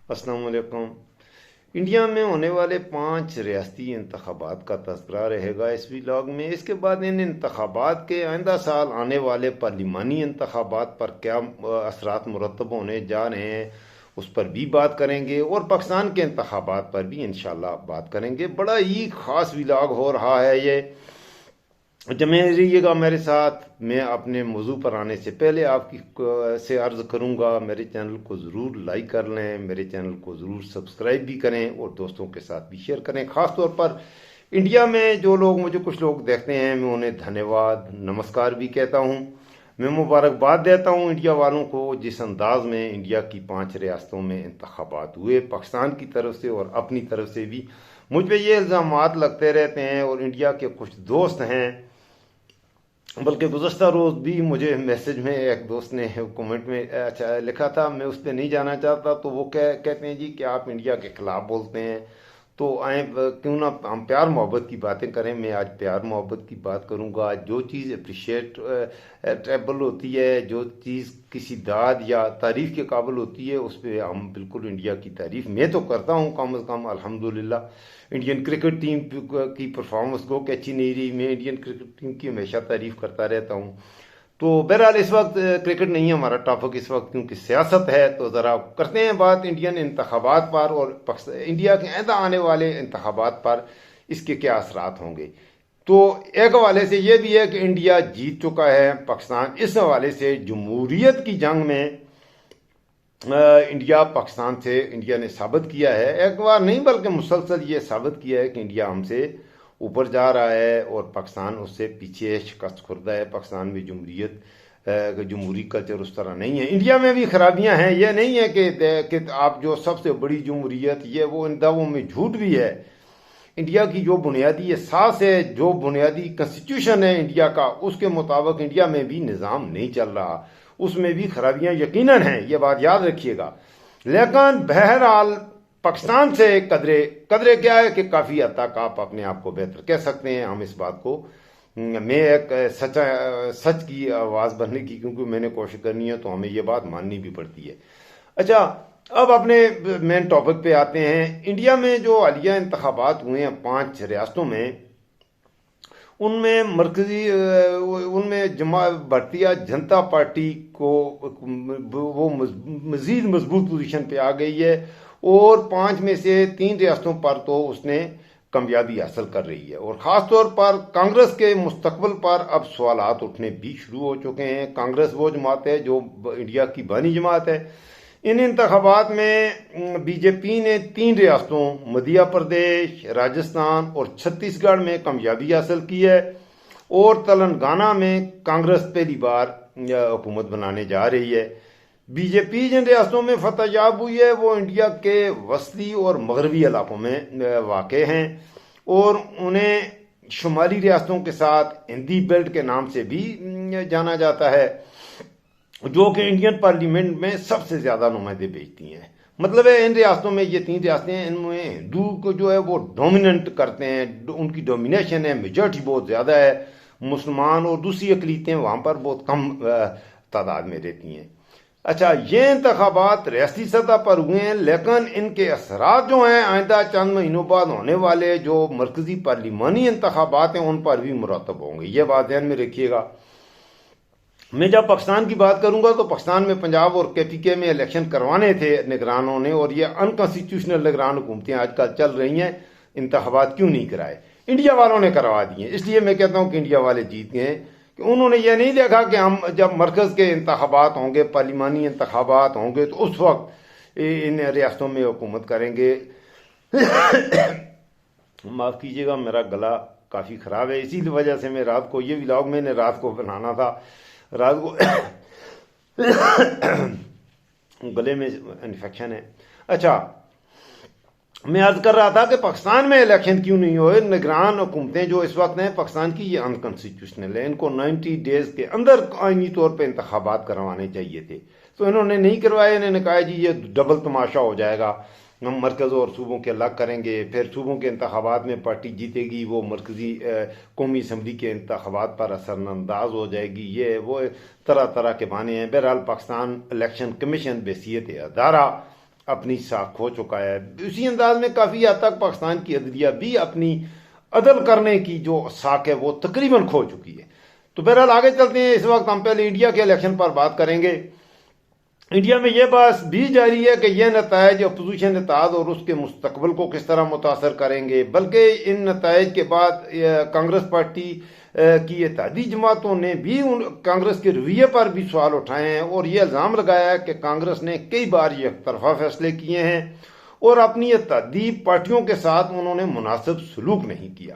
السلام علیکم۔ انڈیا میں ہونے والے 5 ریاستی انتخابات کا تذکرہ رہے گا اس ولاگ میں۔ اس کے بعد ان انتخابات کے آئندہ سال آنے والے پارلیمانی انتخابات پر کیا اثرات مرتب ہونے جا رہے ہیں اس پر بھی بات کریں گے، اور پاکستان کے انتخابات پر بھی انشاءاللہ بات کریں گے۔ بڑا ہی خاص ولاگ ہو رہا ہے یہ، جمع رہیے گا میرے ساتھ۔ میں اپنے موضوع پر آنے سے پہلے آپ کی سے عرض کروں گا میرے چینل کو ضرور لائک کر لیں، میرے چینل کو ضرور سبسکرائب بھی کریں اور دوستوں کے ساتھ بھی شیئر کریں۔ خاص طور پر انڈیا میں جو لوگ مجھے کچھ لوگ دیکھتے ہیں، میں انہیں دھنیواد نمسکار بھی کہتا ہوں۔ میں مبارکباد دیتا ہوں انڈیا والوں کو جس انداز میں انڈیا کی 5 ریاستوں میں انتخابات ہوئے، پاکستان کی طرف سے اور اپنی طرف سے بھی مجھ پہ یہ الزامات لگتے رہتے ہیں، اور انڈیا کے کچھ دوست ہیں، بلکہ گزشتہ روز بھی مجھے میسج میں ایک دوست نے کمنٹ میں لکھا تھا، میں اس پہ نہیں جانا چاہتا، تو وہ کہتے ہیں جی کہ آپ انڈیا کے خلاف بولتے ہیں، تو آئیں کیوں نہ ہم پیار محبت کی باتیں کریں۔ میں آج پیار محبت کی بات کروں گا۔ جو چیز اپریشیٹیبل ہوتی ہے، جو چیز کسی داد یا تعریف کے قابل ہوتی ہے، اس پہ ہم بالکل انڈیا کی تعریف میں تو کرتا ہوں کم از کم الحمدللہ۔ انڈین کرکٹ ٹیم کی پرفارمنس کو کہ اچھی نہیں رہی، میں انڈین کرکٹ ٹیم کی ہمیشہ تعریف کرتا رہتا ہوں۔ تو بہرحال اس وقت کرکٹ نہیں ہے ہمارا ٹاپک اس وقت، کیونکہ سیاست ہے، تو ذرا کرتے ہیں بات انڈین انتخابات پر اور انڈیا کے آئندہ آنے والے انتخابات پر اس کے کیا اثرات ہوں گے۔ تو ایک حوالے سے یہ بھی ہے کہ انڈیا جیت چکا ہے، پاکستان اس حوالے سے جمہوریت کی جنگ میں انڈیا نے ثابت کیا ہے، ایک بار نہیں بلکہ مسلسل یہ ثابت کیا ہے کہ انڈیا ہم سے اوپر جا رہا ہے اور پاکستان اس سے پیچھے شکست خوردہ ہے۔ پاکستان میں جمہوری کلچر اس طرح نہیں ہے۔ انڈیا میں بھی خرابیاں ہیں، یہ نہیں ہے کہ آپ جو سب سے بڑی جمہوریت، یہ وہ ان دعووں میں جھوٹ بھی ہے۔ انڈیا کی جو بنیادی اساس ہے، جو بنیادی کنسٹیٹیوشن ہے انڈیا کا، اس کے مطابق انڈیا میں بھی نظام نہیں چل رہا، اس میں بھی خرابیاں یقیناً ہیں، یہ بات یاد رکھیے گا۔ لیکن بہرحال پاکستان سے قدرے کیا ہے کہ کافی حد تک آپ اپنے آپ کو بہتر کہہ سکتے ہیں۔ ہم اس بات کو، میں ایک سچ کی آواز بننے کی کیونکہ میں نے کوشش کرنی ہے، تو ہمیں یہ بات ماننی بھی پڑتی ہے۔ اچھا، اب اپنے مین ٹاپک پہ آتے ہیں۔ انڈیا میں جو حالیہ انتخابات ہوئے ہیں 5 ریاستوں میں، ان میں بھارتیہ جنتا پارٹی کو وہ مزید مضبوط پوزیشن پہ آ گئی ہے، اور 5 میں سے 3 ریاستوں پر تو اس نے کامیابی حاصل کر رہی ہے، اور خاص طور پر کانگریس کے مستقبل پر اب سوالات اٹھنے بھی شروع ہو چکے ہیں۔ کانگریس وہ جماعت ہے جو انڈیا کی بانی جماعت ہے۔ ان انتخابات میں بی جے پی نے 3 ریاستوں مدھیہ پردیش، راجستھان اور چھتیس گڑھ میں کامیابی حاصل کی ہے، اور تلنگانہ میں کانگریس پہلی بار حکومت بنانے جا رہی ہے۔ بی جے پی جن ریاستوں میں فتح یاب ہوئی ہے وہ انڈیا کے وسطی اور مغربی علاقوں میں واقع ہیں، اور انہیں شمالی ریاستوں کے ساتھ ہندی بیلٹ کے نام سے بھی جانا جاتا ہے، جو کہ انڈین پارلیمنٹ میں سب سے زیادہ نمائندے بھیجتی ہیں۔ مطلب ہے ان ریاستوں میں، یہ 3 ریاستیں ہیں، ان میں ہندو کو جو ہے وہ ڈومیننٹ کرتے ہیں، ان کی ڈومینیشن ہے، میجورٹی بہت زیادہ ہے۔ مسلمان اور دوسری اقلیتیں وہاں پر بہت کم تعداد میں رہتی ہیں۔ اچھا، یہ انتخابات ریاستی سطح پر ہوئے ہیں، لیکن ان کے اثرات جو ہیں آئندہ چند مہینوں بعد ہونے والے جو مرکزی پارلیمانی انتخابات ہیں ان پر بھی مرتب ہوں گے، یہ بات ذہن میں رکھیے گا۔ میں جب پاکستان کی بات کروں گا تو پاکستان میں پنجاب اور کے پی کے میں الیکشن کروانے تھے نگرانوں نے، اور یہ انکانسٹیٹیوشنل نگران حکومتیں آج کل چل رہی ہیں، انتخابات کیوں نہیں کرائے؟ انڈیا والوں نے کروا دیے۔ اس لیے میں کہتا ہوں کہ انڈیا والے جیت گئے ہیں، کہ انہوں نے یہ نہیں دیکھا کہ ہم جب مرکز کے انتخابات ہوں گے، پارلیمانی انتخابات ہوں گے، تو اس وقت ان ریاستوں میں حکومت کریں گے۔ معاف کیجیے گا، میرا گلا کافی خراب ہے، اسی وجہ سے میں رات کو یہ ولاگ میں نے رات کو بنانا تھا، رات کو گلے میں انفیکشن ہے۔ اچھا، میں عرض کر رہا تھا کہ پاکستان میں الیکشن کیوں نہیں ہوئے؟ نگران حکومتیں جو اس وقت ہیں پاکستان کی، یہ انکانسٹیٹیوشنل ہے، ان کو 90 ڈیز کے اندر آئینی طور پہ انتخابات کروانے چاہیے تھے، تو انہوں نے نہیں کروائے۔ انہوں نے کہا جی یہ ڈبل تماشا ہو جائے گا، ہم مرکز اور صوبوں کے الگ کریں گے، پھر صوبوں کے انتخابات میں پارٹی جیتے گی، وہ مرکزی قومی اسمبلی کے انتخابات پر اثر انداز ہو جائے گی، یہ وہ طرح طرح کے بہانے ہیں۔ بہرحال پاکستان الیکشن کمیشن بحیثیت ادارہ اپنی ساکھ کھو چکا ہے. اسی انداز میں کافی حد تک پاکستان کی عدلیہ بھی اپنی عدل کرنے کی جو ساکھ ہے وہ تقریباً کھو چکی ہے. تو بہرحال آگے چلتے ہیں. اس وقت ہم پہلے انڈیا کے الیکشن پر بات کریں گے. انڈیا میں یہ بات بھی جاری ہے کہ یہ نتائج اپوزیشن اتحاد اور اس کے مستقبل کو کس طرح متاثر کریں گے، بلکہ ان نتائج کے بعد کانگریس پارٹی کی اتحادی جماعتوں نے بھی کانگریس کے رویے پر بھی سوال اٹھائے ہیں اور یہ الزام لگایا ہے کہ کانگریس نے کئی بار یک طرفہ فیصلے کیے ہیں اور اپنی اتحادی پارٹیوں کے ساتھ انہوں نے مناسب سلوک نہیں کیا.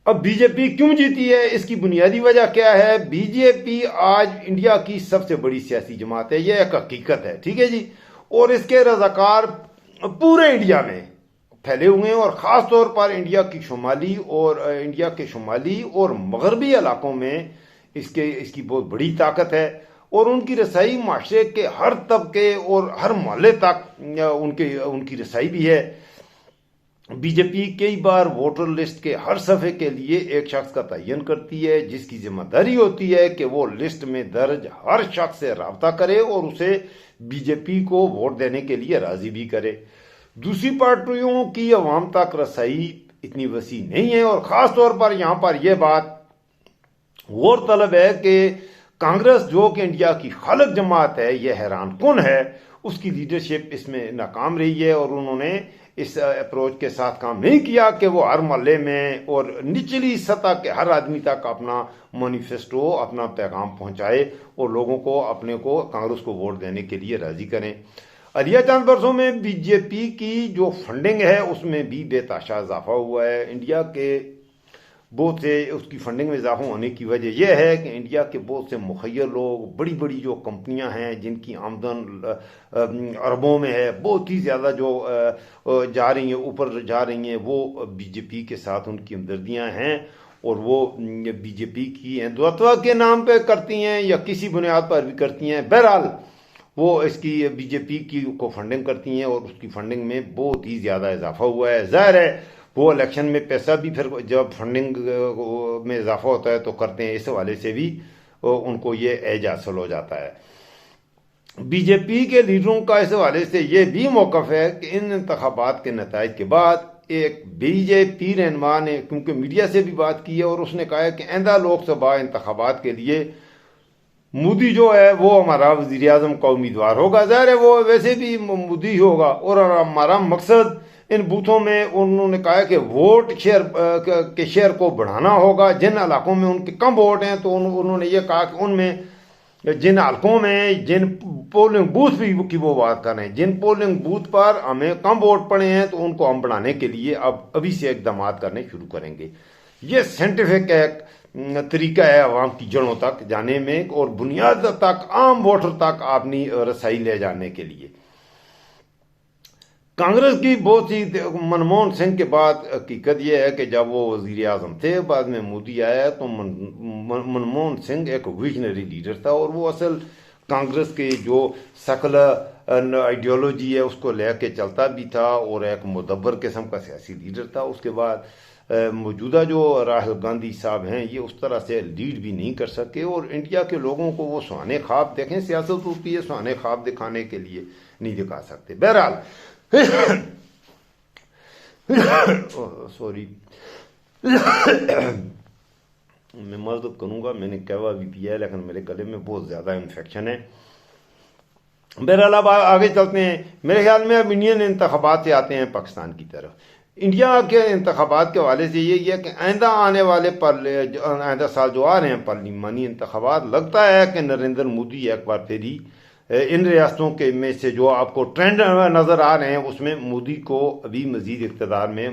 اب بی جے پی کیوں جیتی ہے، اس کی بنیادی وجہ کیا ہے؟ بی جے پی آج انڈیا کی سب سے بڑی سیاسی جماعت ہے، یہ ایک حقیقت ہے، ٹھیک ہے جی. اور اس کے رضاکار پورے انڈیا میں پھیلے ہوئے ہیں اور خاص طور پر انڈیا کے شمالی اور مغربی علاقوں میں اس کی بہت بڑی طاقت ہے اور ان کی رسائی معاشرے کے ہر طبقے اور ہر محلے تک ان کی رسائی بھی ہے. بی جے پی کئی بار ووٹر لسٹ کے ہر صفحے کے لیے ایک شخص کا تعین کرتی ہے جس کی ذمہ داری ہوتی ہے کہ وہ لسٹ میں درج ہر شخص سے رابطہ کرے اور اسے بی جے پی کو ووٹ دینے کے لیے راضی بھی کرے. دوسری پارٹیوں کی عوام تک رسائی اتنی وسیع نہیں ہے اور خاص طور پر یہاں پر یہ بات غور طلب ہے کہ کانگریس جو کہ انڈیا کی خالق جماعت ہے، یہ حیران کن ہے، اس کی لیڈرشپ اس میں ناکام رہی ہے اور انہوں نے اس اپروچ کے ساتھ کام نہیں کیا کہ وہ ہر محلے میں اور نچلی سطح کے ہر آدمی تک اپنا مینیفیسٹو، اپنا پیغام پہنچائے اور لوگوں کو اپنے کو کانگریس کو ووٹ دینے کے لیے راضی کریں. حالیہ چند برسوں میں بی جے پی کی جو فنڈنگ ہے اس میں بھی بے تحاشا اضافہ ہوا ہے. انڈیا کے بہت سے اس کی فنڈنگ میں اضافہ ہونے کی وجہ یہ ہے کہ انڈیا کے بہت سے مخیر لوگ، بڑی بڑی جو کمپنیاں ہیں جن کی آمدن اربوں میں ہے، بہت ہی زیادہ جو جا رہی ہیں، اوپر جا رہی ہیں، وہ بی جے پی کے ساتھ ان کی ہمدردیاں ہیں اور وہ بی جے پی کی ہندوتوا کے نام پہ کرتی ہیں یا کسی بنیاد پر بھی کرتی ہیں. بہرحال وہ اس کی بی جے پی کی کو فنڈنگ کرتی ہیں اور اس کی فنڈنگ میں بہت ہی زیادہ اضافہ ہوا ہے. ظاہر ہے وہ الیکشن میں پیسہ بھی پھر جب فنڈنگ میں اضافہ ہوتا ہے تو کرتے ہیں، اس حوالے سے بھی ان کو یہ اعزاز حاصل ہو جاتا ہے. بی جے پی کے لیڈروں کا اس حوالے سے یہ بھی موقف ہے کہ ان انتخابات کے نتائج کے بعد ایک بی جے پی رہنما نے کیونکہ میڈیا سے بھی بات کی ہے اور اس نے کہا ہے کہ آئندہ لوک سبھا انتخابات کے لیے مودی جو ہے وہ ہمارا وزیر اعظم کا امیدوار ہوگا. ظاہر ہے وہ ویسے بھی مودی ہوگا اور ہمارا مقصد ان بوتھوں میں انہوں نے کہا ہے کہ ووٹ شیئر کو بڑھانا ہوگا. جن علاقوں میں ان کے کم ووٹ ہیں تو انہوں نے یہ کہا کہ ان میں جن حلقوں میں جن پولنگ بوتھ بھی کی وہ بات کر رہے ہیں، جن پولنگ بوتھ پر ہمیں کم ووٹ پڑے ہیں تو ان کو ہم بڑھانے کے لیے ابھی سے اقدامات کرنے شروع کریں گے. یہ سائنٹیفک ایک طریقہ ہے عوام کی جڑوں تک جانے میں اور بنیاد تک عام ووٹر تک اپنی رسائی لے جانے کے لیے. کانگریس کی بہت سی منموہن سنگھ کے بعد حقیقت یہ ہے کہ جب وہ وزیر اعظم تھے، بعد میں مودی آیا تو منموہن سنگھ ایک ویژنری لیڈر تھا اور وہ اصل کانگریس کے جو سیکولر آئیڈیالوجی ہے اس کو لے کے چلتا بھی تھا اور ایک مدبر قسم کا سیاسی لیڈر تھا. اس کے بعد موجودہ جو راہل گاندھی صاحب ہیں یہ اس طرح سے لیڈ بھی نہیں کر سکے اور انڈیا کے لوگوں کو وہ سہانے خواب دیکھیں، سیاست ہوتی ہے سہانے خواب دکھانے کے لیے نہیں دکھا سکتے. بہرحال سوری میں معذرت کروں گا، میں نے قہوہ بھی پیا ہے لیکن میرے گلے میں بہت زیادہ انفیکشن ہے. بہرحال اب آگے چلتے ہیں. میرے خیال میں اب انڈین انتخابات سے آتے ہیں پاکستان کی طرف. انڈیا کے انتخابات کے حوالے سے یہ ہے کہ آئندہ سال جو آ رہے ہیں پارلیمانی انتخابات، لگتا ہے کہ نریندر مودی ایک بار پھر ان ریاستوں کے میں سے جو آپ کو ٹرینڈ نظر آ رہے ہیں اس میں مودی کو ابھی مزید اقتدار میں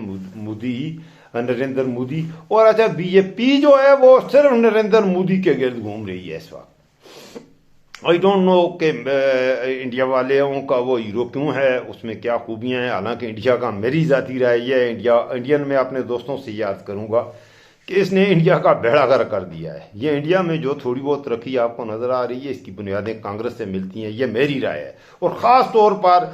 نریندر مودی اور اچھا بی جے پی جو ہے وہ صرف نریندر مودی کے گرد گھوم رہی ہے اس وقت. آئی ڈونٹ نو کہ انڈیا والوں کا وہ ہیرو کیوں ہے، اس میں کیا خوبیاں ہیں. حالانکہ انڈیا کا میری ذاتی رائے یہ ہے، انڈین میں اپنے دوستوں سے یاد کروں گا کہ اس نے انڈیا کا بیڑا غرق کر دیا ہے. یہ انڈیا میں جو تھوڑی بہت ترقی آپ کو نظر آ رہی ہے اس کی بنیادیں کانگریس سے ملتی ہیں، یہ میری رائے ہے. اور خاص طور پر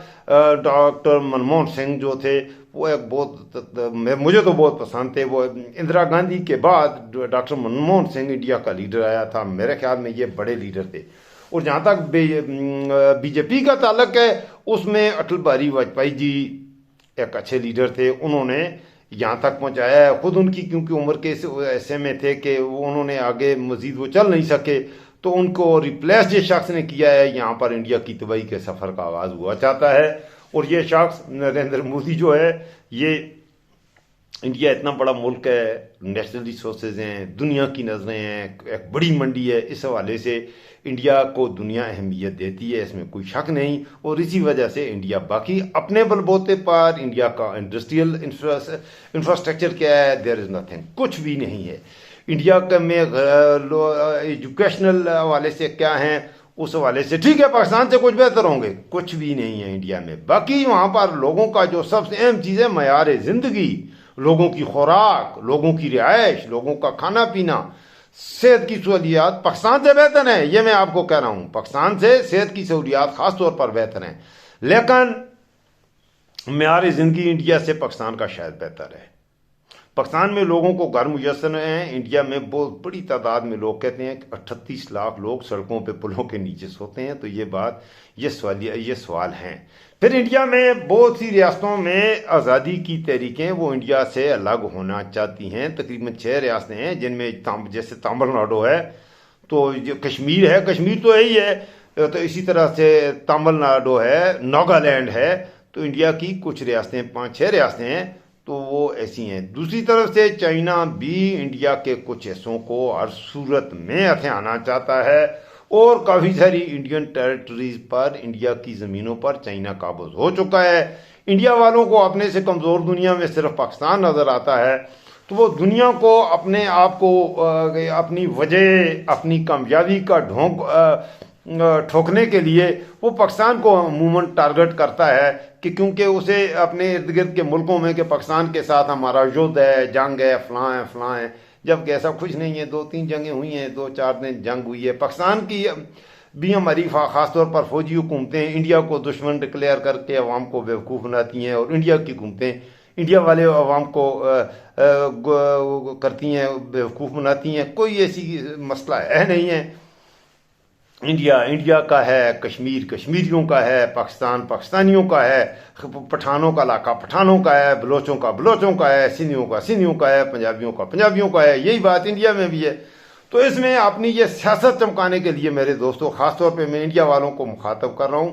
ڈاکٹر منموہن سنگھ جو تھے وہ ایک بہت مجھے تو بہت پسند تھے. وہ اندرا گاندھی کے بعد ڈاکٹر منموہن سنگھ انڈیا کا لیڈر آیا تھا، میرے خیال میں یہ بڑے لیڈر تھے. اور جہاں تک بی جے پی کا تعلق ہے اس میں اٹل بہاری واجپئی جی ایک اچھے لیڈر تھے، انہوں نے یہاں تک پہنچایا ہے، خود ان کی کیونکہ عمر کے ایسے میں تھے کہ انہوں نے آگے مزید وہ چل نہیں سکے، تو ان کو ریپلیس جس شخص نے کیا ہے یہاں پر انڈیا کی تباہی کے سفر کا آغاز ہوا چاہتا ہے، اور یہ شخص نریندر مودی جو ہے، یہ انڈیا اتنا بڑا ملک ہے، نیشنل ریسورسز ہیں، دنیا کی نظریں ہیں، ایک بڑی منڈی ہے، اس حوالے سے انڈیا کو دنیا اہمیت دیتی ہے، اس میں کوئی شک نہیں، اور اسی وجہ سے انڈیا باقی اپنے بل بوتے پر انڈیا کا انڈسٹریل انفراسٹرکچر کیا ہے، دیر از نتھنگ، کچھ بھی نہیں ہے انڈیا میں ایجوکیشنل حوالے سے کیا ہیں، اس حوالے سے ٹھیک ہے پاکستان سے کچھ بہتر ہوں گے، کچھ بھی نہیں ہے انڈیا میں، باقی وہاں پر لوگوں کا جو سب سے اہم چیز ہے معیار زندگی، لوگوں کی خوراک، لوگوں کی رہائش، لوگوں کا کھانا پینا، صحت کی سہولیات پاکستان سے بہتر ہیں، یہ میں آپ کو کہہ رہا ہوں، پاکستان سے صحت کی سہولیات خاص طور پر بہتر ہیں، لیکن معیار زندگی انڈیا سے پاکستان کا شاید بہتر ہے۔ پاکستان میں لوگوں کو گھر میسر ہیں، انڈیا میں بہت بڑی تعداد میں لوگ کہتے ہیں کہ 38 لاکھ لوگ سڑکوں پہ پلوں کے نیچے سوتے ہیں، تو یہ سوال ہیں۔ پھر انڈیا میں بہت سی ریاستوں میں آزادی کی تحریکیں وہ انڈیا سے الگ ہونا چاہتی ہیں، تقریباً 6 ریاستیں ہیں جن میں جیسے تامل ناڈو ہے، تو کشمیر ہے، کشمیر تو یہی ہے، تو اسی طرح سے تامل ناڈو ہے، ناگالینڈ ہے، تو انڈیا کی کچھ ریاستیں 5-6 ریاستیں ہیں تو وہ ایسی ہیں۔ دوسری طرف سے چائنا بھی انڈیا کے کچھ حصوں کو ہر صورت میں ہتھیانا چاہتا ہے، اور کافی ساری انڈین ٹیریٹریز پر، انڈیا کی زمینوں پر چائنا قابض ہو چکا ہے۔ انڈیا والوں کو اپنے سے کمزور دنیا میں صرف پاکستان نظر آتا ہے، تو وہ دنیا کو اپنے آپ کو اپنی وجہ، اپنی کامیابی کا ڈھونک ٹھوکنے کے لیے وہ پاکستان کو عموماً ٹارگٹ کرتا ہے، کہ کیونکہ اسے اپنے ارد گرد کے ملکوں میں کہ پاکستان کے ساتھ ہمارا یدھ ہے، جنگ ہے، فلاں ہے، جبکہ ایسا کچھ نہیں ہے، 2-3 جنگیں ہوئی ہیں، 2-4 دن جنگ ہوئی ہے، پاکستان کی بھی ہماری خاص طور پر فوجی حکومتیں انڈیا کو دشمن ڈکلیئر کر کے عوام کو بیوقوف بناتی ہیں، اور انڈیا کی حکومتیں انڈیا والے عوام کو کرتی ہیں، بیوقوف بناتی ہیں، کوئی ایسی مسئلہ ہے نہیں ہے۔ انڈیا کا ہے، کشمیر کشمیریوں کا ہے، پاکستان پاکستانیوں کا ہے، پٹھانوں کا علاقہ پٹھانوں کا ہے، بلوچوں کا بلوچوں کا ہے، سندھیوں کا ہے، پنجابیوں کا پنجابیوں کا ہے، یہی بات انڈیا میں بھی ہے۔ تو اس میں اپنی یہ سیاست چمکانے کے لیے میرے دوستوں، خاص طور پہ میں انڈیا والوں کو مخاطب کر رہا ہوں،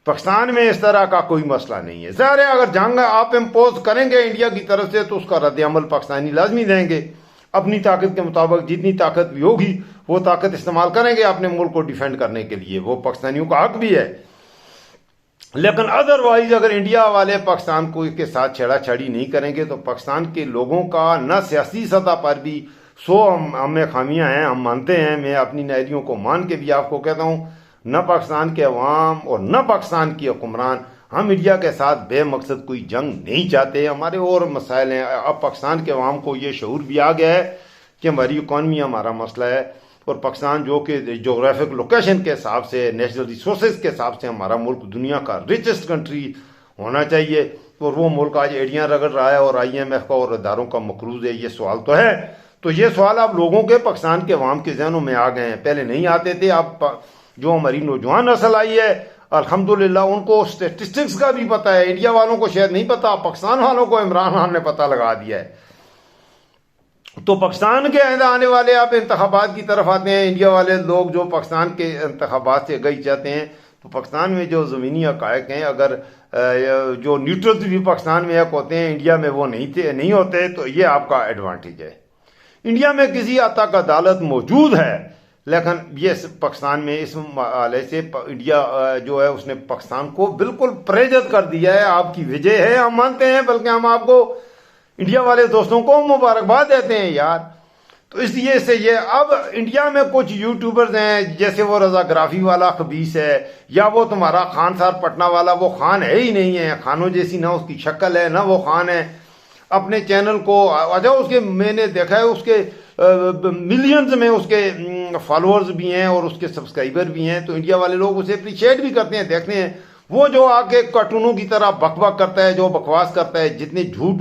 پاکستان میں اس طرح کا کوئی مسئلہ نہیں ہے۔ ظاہر ہے اگر جنگ آپ امپوز کریں گے انڈیا کی طرف سے تو اس کا رد عمل پاکستانی لازمی دیں گے، اپنی طاقت کے مطابق جتنی طاقت بھی ہوگی وہ طاقت استعمال کریں گے اپنے ملک کو ڈیفینڈ کرنے کے لیے، وہ پاکستانیوں کا حق بھی ہے۔ لیکن ادروائز اگر انڈیا والے پاکستان کو کے ساتھ چھیڑا چھاڑی نہیں کریں گے تو پاکستان کے لوگوں کا نہ سیاسی سطح پر بھی ہم میں خامیاں ہیں، ہم مانتے ہیں، میں اپنی نااہلیوں کو مان کے بھی آپ کو کہتا ہوں، نہ پاکستان کے عوام اور نہ پاکستان کی حکمران ہم انڈیا کے ساتھ بے مقصد کوئی جنگ نہیں چاہتے، ہمارے اور مسائل ہیں۔ اب پاکستان کے عوام کو یہ شعور بھی آ گیا ہے کہ ہماری اکانومی ہمارا مسئلہ ہے، اور پاکستان جو کہ جغرافک لوکیشن کے حساب سے، نیشنل ریسورسز کے حساب سے ہمارا ملک دنیا کا ریچسٹ کنٹری ہونا چاہیے، اور وہ ملک آج ایڑیاں رگڑ رہا ہے اور IMF کا اور اداروں کا مقروض ہے۔ یہ سوال تو ہے، تو یہ سوال اب لوگوں کے، پاکستان کے عوام کے ذہنوں میں آ گئے ہیں، پہلے نہیں آتے تھے۔ اب جو ہماری نوجوان نسل آئی ہے الحمدللہ ان کو اسٹیٹسٹکس کا بھی پتہ ہے، انڈیا والوں کو شاید نہیں پتا، پاکستان والوں کو عمران خان نے پتہ لگا دیا ہے۔ تو پاکستان کے آنے والے آپ انتخابات کی طرف آتے ہیں، انڈیا والے لوگ جو پاکستان کے انتخابات سے گئی چاہتے ہیں، تو پاکستان میں جو زمینی حقائق ہیں، اگر جو نیوٹرلز بھی پاکستان میں ایک ہوتے ہیں، انڈیا میں وہ نہیں ہوتے، تو یہ آپ کا ایڈوانٹیج ہے۔ انڈیا میں کسی حد تک عدالت موجود ہے، لیکن یہ پاکستان میں اس حوالے سے انڈیا جو ہے اس نے پاکستان کو بالکل پریجت کر دیا ہے۔ آپ کی وجہ ہے، ہم مانتے ہیں، بلکہ ہم آپ کو انڈیا والے دوستوں کو مبارکباد دیتے ہیں یار۔ تو اس لیے سے یہ اب انڈیا میں کچھ یوٹیوبرز ہیں، جیسے وہ رضا گرافی والا خبیث ہے، یا وہ تمہارا خان سار پٹنہ والا، وہ خان ہے ہی نہیں ہے، خانوں جیسی نہ اس کی شکل ہے نہ وہ خان ہے، اپنے چینل کو اچھا اس کے میں نے دیکھا ہے اس کے ملینز میں اس کے فالوورز بھی ہیں اور اس کے سبسکرائبر بھی ہیں، تو انڈیا والے لوگ اسے اپریشیٹ بھی کرتے ہیں، دیکھتے ہیں۔ وہ جو آ کے کارٹونوں کی طرح بک بک کرتا ہے، جو بکواس کرتا ہے، جتنے جھوٹ